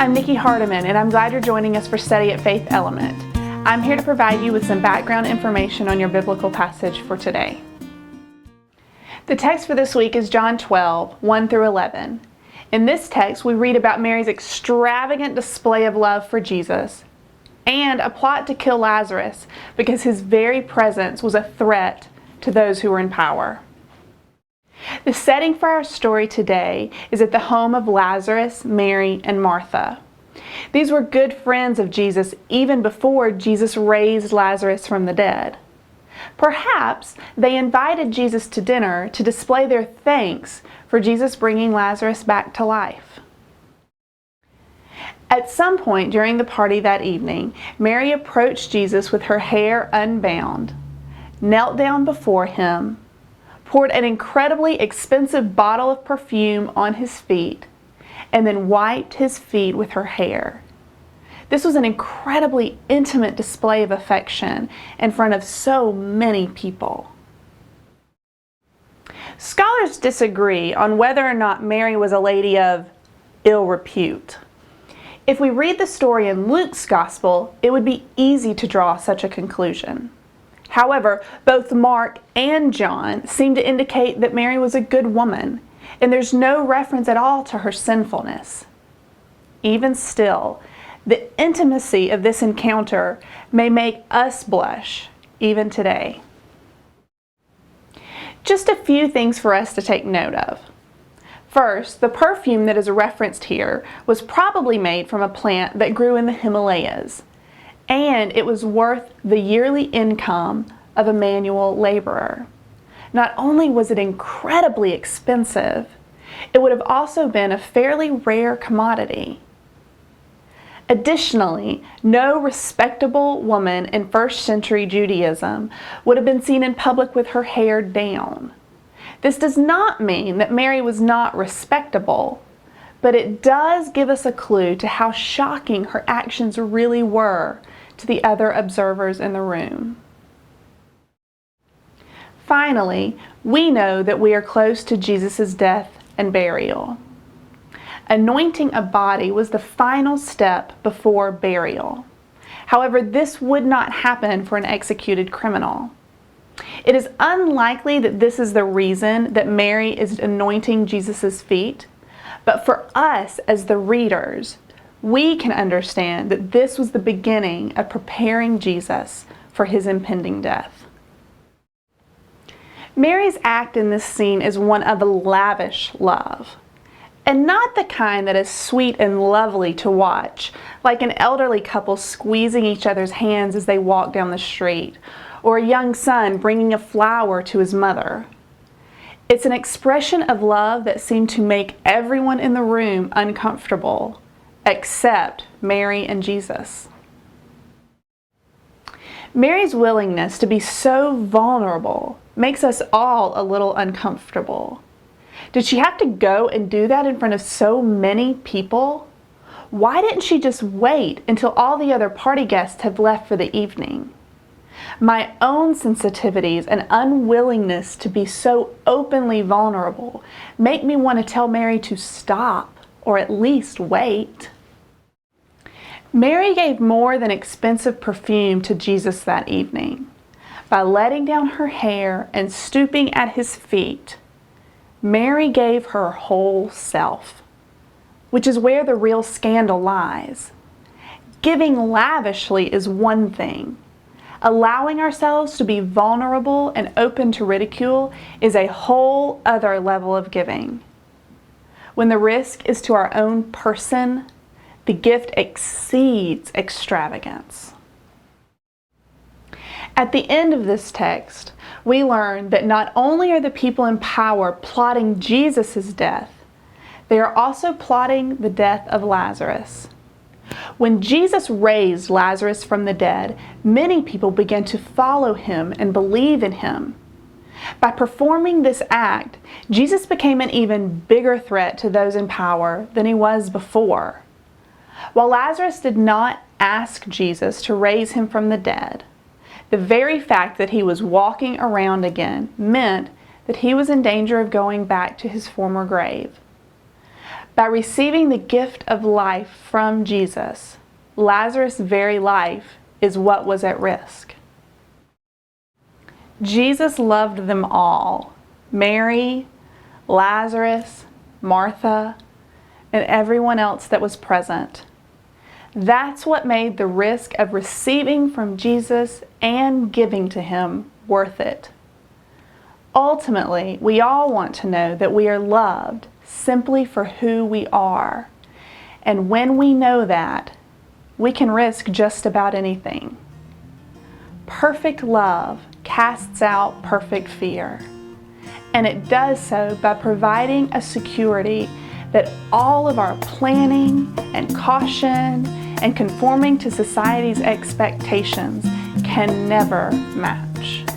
I'm Nikki Hardiman, and I'm glad you're joining us for Study at FaithElement. I'm here to provide you with some background information on your biblical passage for today. The text for this week is John 12, 1 through 11. In this text, we read about Mary's extravagant display of love for Jesus and a plot to kill Lazarus because his very presence was a threat to those who were in power. The setting for our story today is at the home of Lazarus, Mary, and Martha. These were good friends of Jesus even before Jesus raised Lazarus from the dead. Perhaps they invited Jesus to dinner to display their thanks for Jesus bringing Lazarus back to life. At some point during the party that evening, Mary approached Jesus with her hair unbound, knelt down before him, poured an incredibly expensive bottle of perfume on his feet, and then wiped his feet with her hair. This was an incredibly intimate display of affection in front of so many people. Scholars disagree on whether or not Mary was a lady of ill repute. If we read the story in Luke's Gospel, it would be easy to draw such a conclusion. However, both Mark and John seem to indicate that Mary was a good woman, and there's no reference at all to her sinfulness. Even still, the intimacy of this encounter may make us blush, even today. Just a few things for us to take note of. First, the perfume that is referenced here was probably made from a plant that grew in the Himalayas, and it was worth the yearly income of a manual laborer. Not only was it incredibly expensive, it would have also been a fairly rare commodity. Additionally, no respectable woman in first century Judaism would have been seen in public with her hair down. This does not mean that Mary was not respectable, but it does give us a clue to how shocking her actions really were to the other observers in the room. Finally, we know that we are close to Jesus' death and burial. Anointing a body was the final step before burial. However, this would not happen for an executed criminal. It is unlikely that this is the reason that Mary is anointing Jesus' feet, but for us as the readers, we can understand that this was the beginning of preparing Jesus for his impending death. Mary's act in this scene is one of lavish love, and not the kind that is sweet and lovely to watch, like an elderly couple squeezing each other's hands as they walk down the street, or a young son bringing a flower to his mother. It's an expression of love that seemed to make everyone in the room uncomfortable, except Mary and Jesus. Mary's willingness to be so vulnerable makes us all a little uncomfortable. Did she have to go and do that in front of so many people? Why didn't she just wait until all the other party guests had left for the evening? My own sensitivities and unwillingness to be so openly vulnerable make me want to tell Mary to stop, or at least wait. Mary gave more than expensive perfume to Jesus that evening. By letting down her hair and stooping at his feet, Mary gave her whole self, which is where the real scandal lies. Giving lavishly is one thing. Allowing ourselves to be vulnerable and open to ridicule is a whole other level of giving. When the risk is to our own person, the gift exceeds extravagance. At the end of this text, we learn that not only are the people in power plotting Jesus' death, they are also plotting the death of Lazarus. When Jesus raised Lazarus from the dead, many people began to follow him and believe in him. By performing this act, Jesus became an even bigger threat to those in power than he was before. While Lazarus did not ask Jesus to raise him from the dead, the very fact that he was walking around again meant that he was in danger of going back to his former grave. By receiving the gift of life from Jesus, Lazarus' very life is what was at risk. Jesus loved them all, Mary, Lazarus, Martha, and everyone else that was present. That's what made the risk of receiving from Jesus and giving to Him worth it. Ultimately, we all want to know that we are loved simply for who we are. And when we know that, we can risk just about anything. Perfect love casts out perfect fear. And it does so by providing a security that all of our planning and caution and conforming to society's expectations can never match.